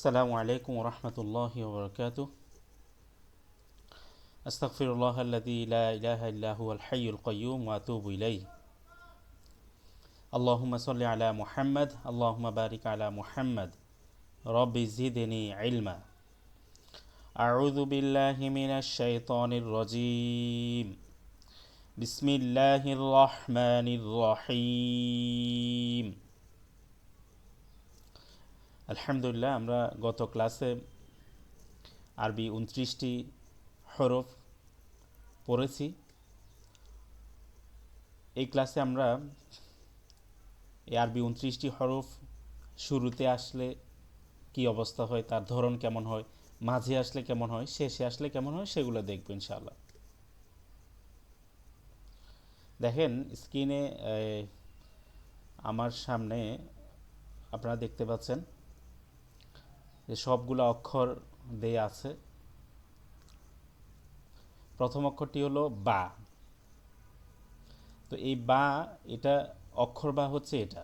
السلام عليكم ورحمة الله وبركاته. أستغفر الله الذي لا إله إلا هو الحي القيوم وأتوب إليه. اللهم صل على محمد اللهم بارك على محمد رب زدني علما. أعوذ بالله من الشيطان الرجيم. بسم الله الرحمن الرحيم. আলহামদুলিল্লাহ, আমরা গত ক্লাসে আরবি 29টি হরফ পড়েছি। এই ক্লাসে আমরা এই আরবি 29টি হরফ শুরুতে আসলে কি অবস্থা হয়, তার ধরন কেমন হয়, মাঝে আসলে কেমন হয়, শেষে আসলে কেমন হয়, সেগুলো দেখব ইনশাআল্লাহ। দেখেন স্ক্রিনে আমার সামনে আপনারা দেখতে পাচ্ছেন যে সবগুলো অক্ষর দেয়া আছে। প্রথম অক্ষরটি হলো বা। তো এই বা, এটা অক্ষর বা হচ্ছে এটা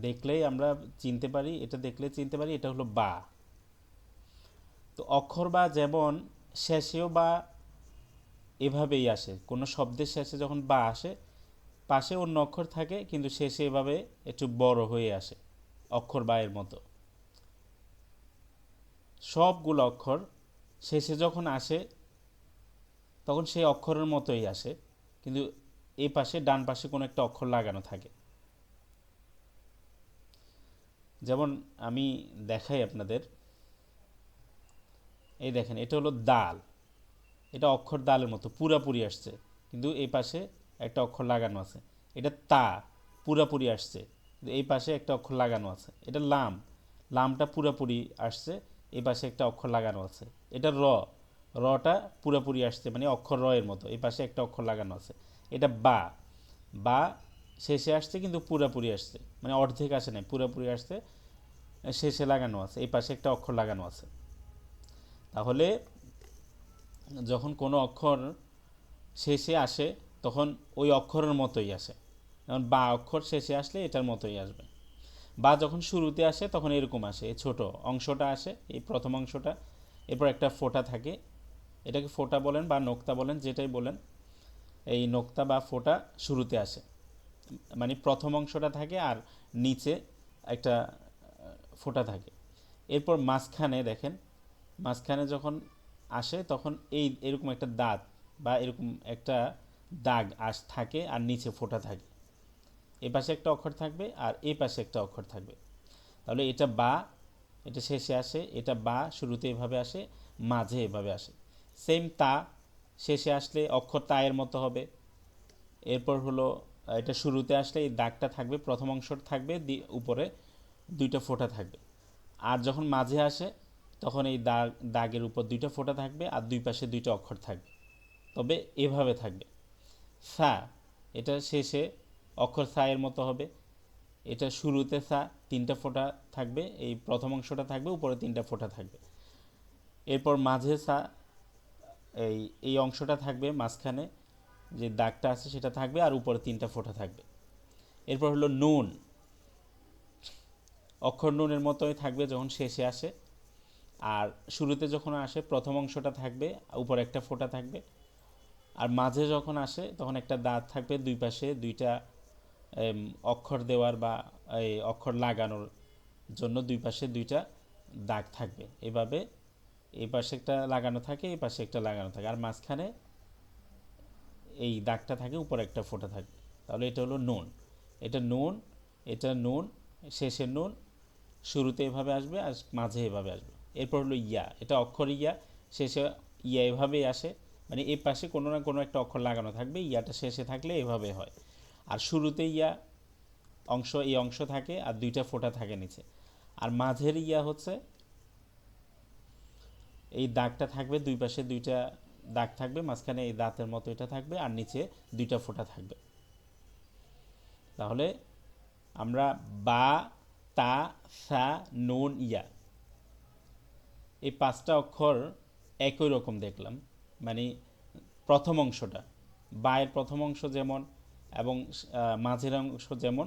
দেখলেই আমরা চিনতে পারি, এটা দেখলে চিনতে পারি এটা হলো বা। তো অক্ষর বা যেমন শেষেও বা এভাবেই আসে, কোনো শব্দের শেষে যখন বা আসে পাশে অন্য অক্ষর থাকে কিন্তু শেষে এভাবে একটু বড় হয়ে আসে, অক্ষর বা এর মতো। সবগুলো অক্ষর শেষে যখন আসে তখন সেই অক্ষরের মতোই আসে, কিন্তু এই পাশে ডান পাশে কোনো একটা অক্ষর লাগানো থাকে। যেমন আমি দেখাই আপনাদের, এই দেখেন এটা হলো দাল, এটা অক্ষর দালের মতো পুরাপুরি আসছে, কিন্তু এই পাশে একটা অক্ষর লাগানো আছে। এটা তা, পুরাপুরি আসছে, কিন্তু এই পাশে একটা অক্ষর লাগানো আছে। এটা লাম, লামটা পুরাপুরি আসছে, এই পাশে একটা অক্ষর লাগানো আছে। এটা র, রটা পুরাপুরি আসছে মানে অক্ষর র এর মতো, এই পাশে একটা অক্ষর লাগানো আছে। এটা বা, বা শেষে আসছে কিন্তু পুরাপুরি আসছে, মানে অর্ধেক আসে নাই, পুরাপুরি আসছে, শেষে লাগানো আছে, এই পাশে একটা অক্ষর লাগানো আছে। তাহলে যখন কোনো অক্ষর শেষে আসে তখন ওই অক্ষরের মতোই আসে। যেমন বা অক্ষর শেষে আসলে এটার মতোই আসবে। বা যখন শুরুতে আসে তখন এরকম আসে, এই ছোট অংশটা আসে, এই প্রথম অংশটা, এরপর একটা ফোঁটা থাকে, এটাকে ফোঁটা বলেন বা নোক্তা বলেন, যেটাই বলেন। এই নোক্তা বা ফোঁটা শুরুতে আসে, মানে প্রথম অংশটা থাকে আর নিচে একটা ফোঁটা থাকে। এরপর মাঝখানে দেখেন, মাঝখানে যখন আসে তখন এই এরকম একটা দাঁত বা এরকম একটা দাগ থাকে আর নিচে ফোঁটা থাকে। এ পাশে একটা অক্ষর থাকবে আর এই পাশে একটা অক্ষর থাকবে। তাহলে এটা বা, এটা শেষে আসে, এটা বা শুরুতে এভাবে আসে, মাঝে এভাবে আসে। সেম তা, শেষে আসলে অক্ষর তা এর মতো হবে। এরপর হলো এটা শুরুতে আসলে এই দাগটা থাকবে, প্রথম অংশ থাকবে, উপরে দুইটা ফোঁটা থাকবে। আর যখন মাঝে আসে তখন এই দাগের উপর দুইটা ফোঁটা থাকবে আর দুই পাশে দুইটা অক্ষর থাকবে, তবে এভাবে থাকবে। সা, এটা শেষে অক্ষর সা এর মতো হবে। এটা শুরুতে সা, তিনটা ফোঁটা থাকবে, এই প্রথম অংশটা থাকবে, উপরে তিনটা ফোঁটা থাকবে। এরপর মাঝে সা, এই এই অংশটা থাকবে, মাঝখানে যে দাগটা আছে সেটা থাকবে আর উপরে তিনটা ফোঁটা থাকবে। এরপর হলো নুন, অক্ষর নুনের মতোই থাকবে যখন শেষে আসে, আর শুরুতে যখন আসে প্রথম অংশটা থাকবে, উপরে একটা ফোঁটা থাকবে, আর মাঝে যখন আসে তখন একটা দাঁত থাকবে, দুই পাশে দুইটা অক্ষর দেওয়ার বা এই অক্ষর লাগানোর জন্য দুই পাশে দুইটা দাগ থাকবে। এভাবে এই পাশে একটা লাগানো থাকে, এই পাশে একটা লাগানো থাকে, আর মাঝখানে এই দাগটা থাকে, উপরে একটা ফোঁটা থাকবে। তাহলে এটা হলো নুন। এটা নুন, এটা নুন, শেষের নুন, শুরুতে এভাবে আসবে আর মাঝে এভাবে আসবে। এরপর হলো ইয়া, এটা অক্ষর ইয়া, শেষে ইয়া এভাবেই আসে, মানে এই পাশে কোনো না কোনো একটা অক্ষর লাগানো থাকবে, ইয়াটা শেষে থাকলে এভাবে হয়। আর শুরুতে ইয়া অংশ, এই অংশ থাকে আর দুইটা ফোঁটা থাকে নিচে। আর মাঝের ইয়া হচ্ছে এই দাগটা থাকবে, দুই পাশে দুইটা দাগ থাকবে, মাঝখানে এই দাঁতের মতো এটা থাকবে আর নিচে দুইটা ফোঁটা থাকবে। তাহলে আমরা বা, তা, সা, নুন, ইয়া, এই পাঁচটা অক্ষর একই রকম দেখলাম। মানে প্রথম অংশটা, বায়ের প্রথম অংশ যেমন এবং মাঝের অংশ যেমন,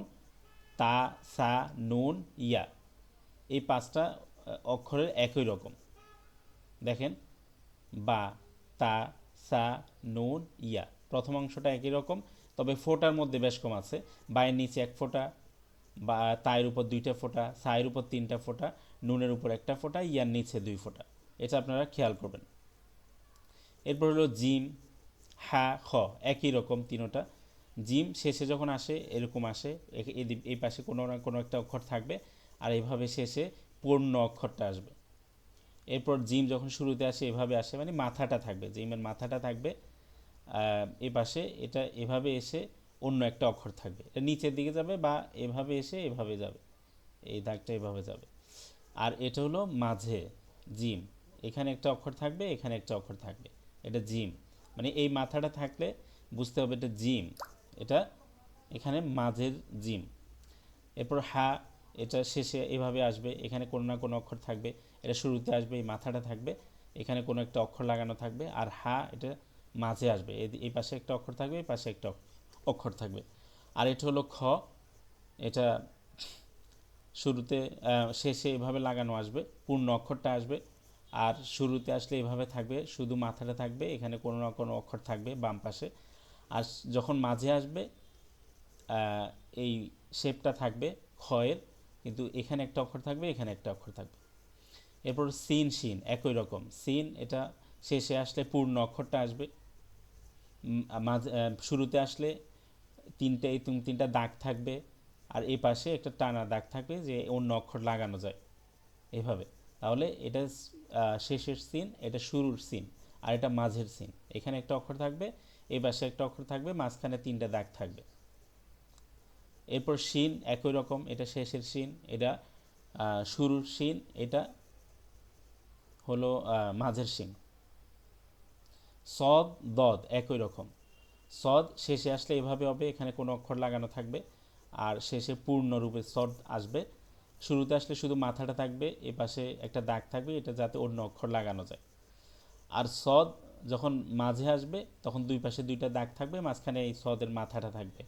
তা, সা, নুন, ইয়া, এই 5টা অক্ষরের একই রকম। দেখেন, বা, তা, সা, নুন, ইয়া, প্রথম অংশটা একই রকম, তবে ফোঁটার মধ্যে বেশ কম আছে। বায়ের নিচে 1 ফোঁটা, বা তায়ের উপর 2টা ফোঁটা, সায়ের উপর 3টা ফোঁটা, নুনের উপর 1টা ফোঁটা, ইয়ার নিচে 2 ফোঁটা। এটা আপনারা খেয়াল করবেন। এরপর হলো জিম, হা, খ, একই রকম তিনোটা। জিম শেষে যখন আসে এরকম আসে, এই পাশে কোনো না কোনো একটা অক্ষর থাকবে, আর এইভাবে শেষে পূর্ণ অক্ষরটা আসবে। এরপর জিম যখন শুরুতে আসে এভাবে আসে, মানে মাথাটা থাকবে, জিমের মাথাটা থাকবে এই পাশে, এটা এভাবে এসে অন্য একটা অক্ষর থাকবে, এটা নিচের দিকে যাবে, বা এভাবে এসে এভাবে যাবে, এই দাগটা এভাবে যাবে। আর এটা হলো মাঝে জিম, এখানে একটা অক্ষর থাকবে, এখানে একটা অক্ষর থাকবে, এটা জিম, মানে এই মাথাটা থাকলে বুঝতে হবে এটা জিম, এটা এখানে মাঝের জিম। এরপর হা, এটা শেষে এভাবে আসবে, এখানে কোনো না কোনো অক্ষর থাকবে, এটা শুরুতে আসবে, এই মাথাটা থাকবে, এখানে কোনো একটা অক্ষর লাগানো থাকবে। আর হা, এটা মাঝে আসবে, এই পাশে একটা অক্ষর থাকবে, এই পাশে একটা অক্ষর থাকবে। আর এটা হলো খ, এটা শুরুতে শেষে এভাবে লাগানো আসবে, পূর্ণ অক্ষরটা আসবে। আর শুরুতে আসলে এভাবে থাকবে, শুধু মাথাটা থাকবে, এখানে কোনো না কোনো অক্ষর থাকবে বাম পাশে। আর যখন মাঝে আসবে এই শেপটা থাকবে খয়ের, কিন্তু এখানে একটা অক্ষর থাকবে, এখানে একটা অক্ষর থাকবে। এরপর সিন, শিন একই রকম। সিন, এটা শেষে আসলে পূর্ণ অক্ষরটা আসবে, মাঝে শুরুতে আসলে তিনটা দাগ থাকবে, আর এই পাশে একটা টানা দাগ থাকবে যে অন্য অক্ষর লাগানো যায় এভাবে। তাহলে এটা শেষের সিন, এটা শুরুর সিন, আর এটা মাঝের সিন। এখানে একটা অক্ষর থাকবে, এই পাশে একটা অক্ষর থাকবে, মাঝখানে 3টা দাগ থাকবে। এরপর শিন একই রকম, এটা শেষের শিন, এটা শুরুর শিন, এটা হলো মাঝের শিন। সদ, দদ একই রকম। সদ শেষে আসলে এভাবে হবে, এখানে কোনো অক্ষর লাগানো থাকবে, আর শেষে পূর্ণরূপে সদ আসবে। শুরুতে আসলে শুধু মাথাটা থাকবে, এ পাশে একটা দাগ থাকবে, এটা যাতে অন্য অক্ষর লাগানো যায়। আর সদ যখন মাঝে আসবে তখন দুই পাশে 2টা দাগ থাকবে, মাঝখানে এই সদের মাথাটা থাকবে,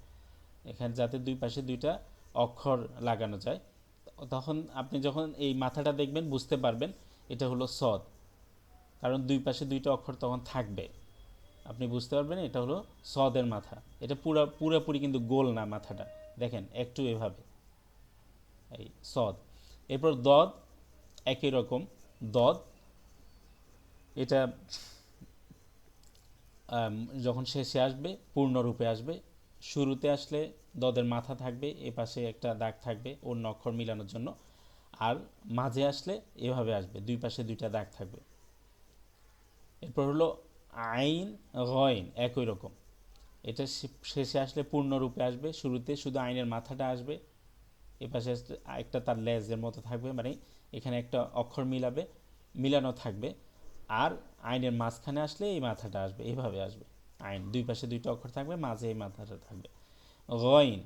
এখানে যাতে দুই পাশে 2টা অক্ষর লাগানো যায়। তখন আপনি যখন এই মাথাটা দেখবেন বুঝতে পারবেন এটা হলো সদ, কারণ দুই পাশে 2টা অক্ষর তখন থাকবে, আপনি বুঝতে পারবেন এটা হলো সদের মাথা। এটা পুরোপুরি কিন্তু গোল না মাথাটা, দেখেন একটু এভাবে, এই সদ। এরপর দদ একই রকম। দদ, এটা যখন শেষে আসবে পূর্ণরূপে আসবে, শুরুতে আসলে দদের মাথা থাকবে, এ পাশে একটা দাগ থাকবে অন্য অক্ষর মিলানোর জন্য, আর মাঝে আসলে এভাবে আসবে, দুই পাশে 2টা দাগ থাকবে। এরপর হলো আইন, গইন একই রকম, এটা শেষে আসলে পূর্ণরূপে আসবে, শুরুতে শুধু আইনের মাথাটা আসবে, এ পাশে একটা তার লেজের মতো থাকবে, মানে এখানে একটা অক্ষর মিলানো থাকবে, আর আইনের মাঝখানে আসলে এই মাথাটা আসবে, এইভাবে আসবে। আইন, দুই পাশে 2টা অক্ষর থাকবে, মাঝে এই মাথাটা থাকবে। গইন,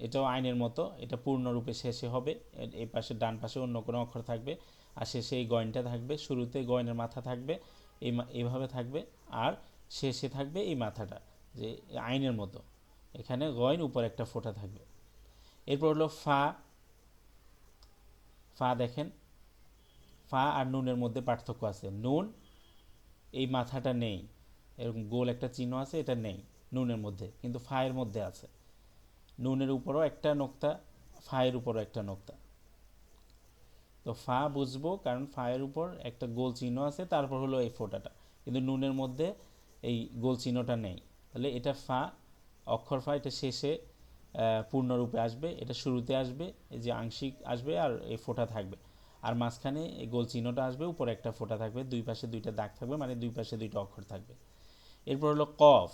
এটাও আইনের মতো, এটা পূর্ণরূপে শেষে হবে, এই পাশে ডান পাশে অন্য কোনো অক্ষর থাকবে, আর শেষে এই গয়নটা থাকবে, শুরুতে গয়নের মাথা থাকবে, এইভাবে থাকবে, আর শেষে থাকবে এই মাথাটা, যে আইনের মতো, এখানে গয়ন উপর একটা ফোঁটা থাকবে। এরপর হলো ফা। ফা দেখেন, ফা আর নুনের মধ্যে পার্থক্য আছে। নুন এই মাথাটা নেই, এরকম গোল একটা চিহ্ন আছে, এটা নেই নুনের মধ্যে, কিন্তু ফায়ের মধ্যে আছে। নুনের উপরও একটা নোক্তা, ফায়ের উপরও একটা নোক্তা। তো ফা বুঝবো কারণ ফায়ের উপর একটা গোল চিহ্ন আছে, তারপর হলো এই ফোঁটাটা, কিন্তু নুনের মধ্যে এই গোল চিহ্নটা নেই। তাহলে এটা ফা, অক্ষর ফা, এটা শেষে পূর্ণরূপে আসবে, এটা শুরুতে আসবে, এই যে আংশিক আসবে, আর এই ফোঁটা থাকবে, আর মাঝখানে এই গোল চিহ্নটা আসবে, উপরে একটা ফোঁটা থাকবে, দুই পাশে 2টা দাগ থাকবে, মানে দুই পাশে 2টা অক্ষর থাকবে। এরপর হলো কফ।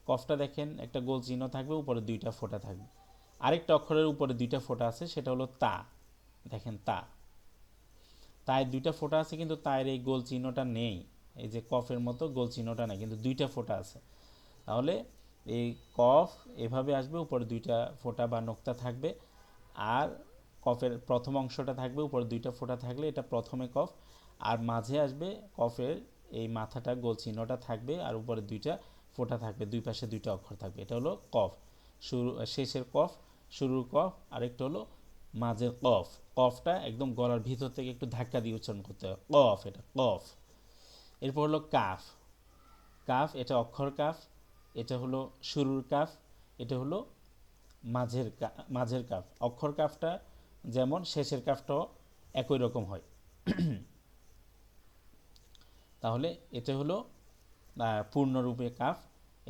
কফটা দেখেন একটা গোল চিহ্ন থাকবে, উপরে 2টা ফোঁটা থাকবে, আরেকটা অক্ষরের উপরে 2টা ফোঁটা আছে, সেটা হলো তা। দেখেন তা, তাই 2টা ফোঁটা আছে, কিন্তু তায়ের এই গোল চিহ্নটা নেই, এই যে কফের মতো গোল চিহ্নটা নেই, কিন্তু 2টা ফোঁটা আছে। তাহলে এই কফ এভাবে আসবে, উপরে 2টা ফোঁটা বা নোক্তা থাকবে, আর কফের প্রথম অংশটা থাকবে, উপরে 2টা ফোঁটা থাকলে এটা প্রথমে কফ, আর মাঝে আসবে কফের এই মাথাটা গোল চিহ্নটা থাকবে, আর উপরে 2টা ফোঁটা থাকবে, দুই পাশে 2টা অক্ষর থাকবে, এটা হলো কফ। শেষের কফ, শুরুর কফ, আরেকটা হলো মাঝের কফ, কফটা একদম গলার ভিতর থেকে একটু ধাক্কা দিয়ে উচ্চারণ করতে হবে, কফ, এটা কফ। এরপর হলো কাফ, কাফ এটা অক্ষর কাফ, এটা হলো শুরুর কাফ, এটা হলো মাঝের কাফ। অক্ষর কাফটা যেমন শেষের কাফটাও একই রকম হয়। তাহলে এটা হলো পূর্ণরূপে কাফ,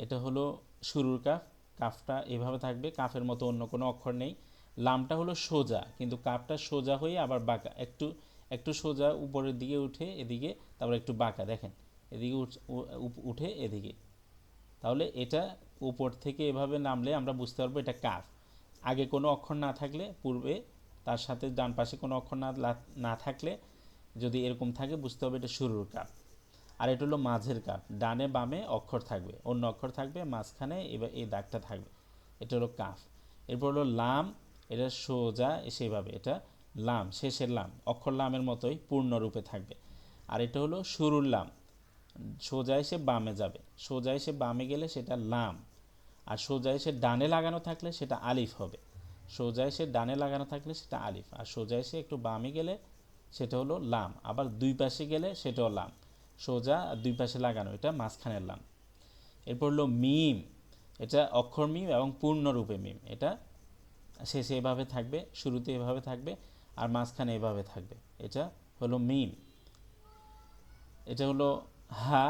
এটা হলো শুরুর কাফ, কাফটা এভাবে থাকবে, কাফের মতো অন্য কোনো অক্ষর নেই। লামটা হলো সোজা, কিন্তু কাফটা সোজা হয়ে আবার বাঁকা, একটু একটু সোজা উপরের দিকে উঠে এদিকে, তারপর একটু বাঁকা, দেখেন এদিকে উঠে এদিকে। তাহলে এটা উপর থেকে এভাবে নামলে আমরা বুঝতে পারবো এটা কাফ। আগে কোনো অক্ষর না থাকলে, পূর্বে তার সাথে ডান পাশে কোনো অক্ষর না থাকলে যদি এরকম থাকে বুঝতে হবে এটা শুরুর কাফ। আর এটা হলো মাঝের কাফ, ডানে বামে অক্ষর থাকবে, অন্য অক্ষর থাকবে, মাঝখানে এবার এই দাগটা থাকবে, এটা হলো কাফ। এরপর হলো লাম, এটা সোজা সেভাবে, এটা লাম, শেষের লাম, অক্ষর লামের মতোই পূর্ণরূপে থাকবে। আর এটা হলো শুরুর লাম, সোজা এসে বামে যাবে, সোজা এসে বামে গেলে সেটা লাম, আর সোজা এসে ডানে লাগানো থাকলে সেটা আলিফ হবে। সোজা এসে ডানে লাগানো থাকলে সেটা আলিফ, আর সোজা এসে একটু বামে গেলে সেটা হলো লাম, আবার দুই পাশে গেলে সেটাও লাম। সোজা আর দুই পাশে লাগানো, এটা মাঝখানের লাম। এরপর হলো মিম, এটা অক্ষর মিম এবং পূর্ণরূপে মিম, এটা শেষে এভাবে থাকবে, শুরুতে এভাবে থাকবে, আর মাঝখানে এভাবে থাকবে, এটা হলো মিম। এটা হলো হা,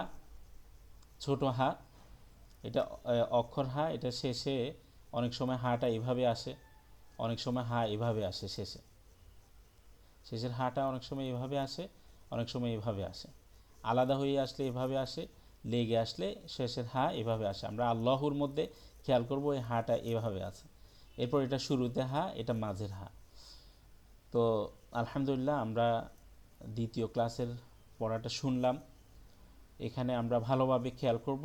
ছোট হা, এটা অক্ষর হা, এটা শেষে অনেক সময় হাটা এভাবে আসে, অনেক সময় হা এভাবে আসে, শেষের হাটা অনেক সময় এভাবে আসে, অনেক সময় এভাবে আসে, আলাদা হয়ে আসলে এভাবে আসে, লেগে আসলে শেষের হা এভাবে আসে। আমরা আল্লাহর মধ্যে খেয়াল করব এই হাটা এভাবে আছে। এরপর এটা শুরুতে হা, এটা মাঝের হা। তো আলহামদুলিল্লাহ আমরা দ্বিতীয় ক্লাসের পড়াটা শুনলাম। এখানে আমরা ভালোভাবে খেয়াল করব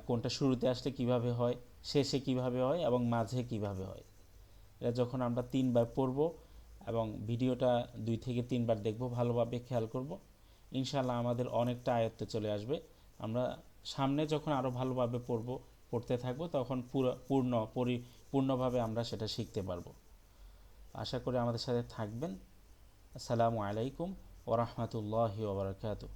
কোনটা শুরুতে আসলে কিভাবে হয়, শেষে কিভাবে হয় এবং মাঝে কিভাবে হয়। এটা যখন আমরা 3 বার পড়ব এবং ভিডিওটা 2 থেকে 3 বার দেখব, ভালোভাবে খেয়াল করব, ইনশাআল্লাহ আমাদের অনেকটা আয়ত্তে চলে আসবে। আমরা সামনে যখন আরও ভালোভাবে পড়তে থাকব তখন পূর্ণভাবে আমরা সেটা শিখতে পারবো। আশা করি আমাদের সাথে থাকবেন। আসসালামু আলাইকুম ওয়া রাহমাতুল্লাহি ওয়া বারাকাতুহু।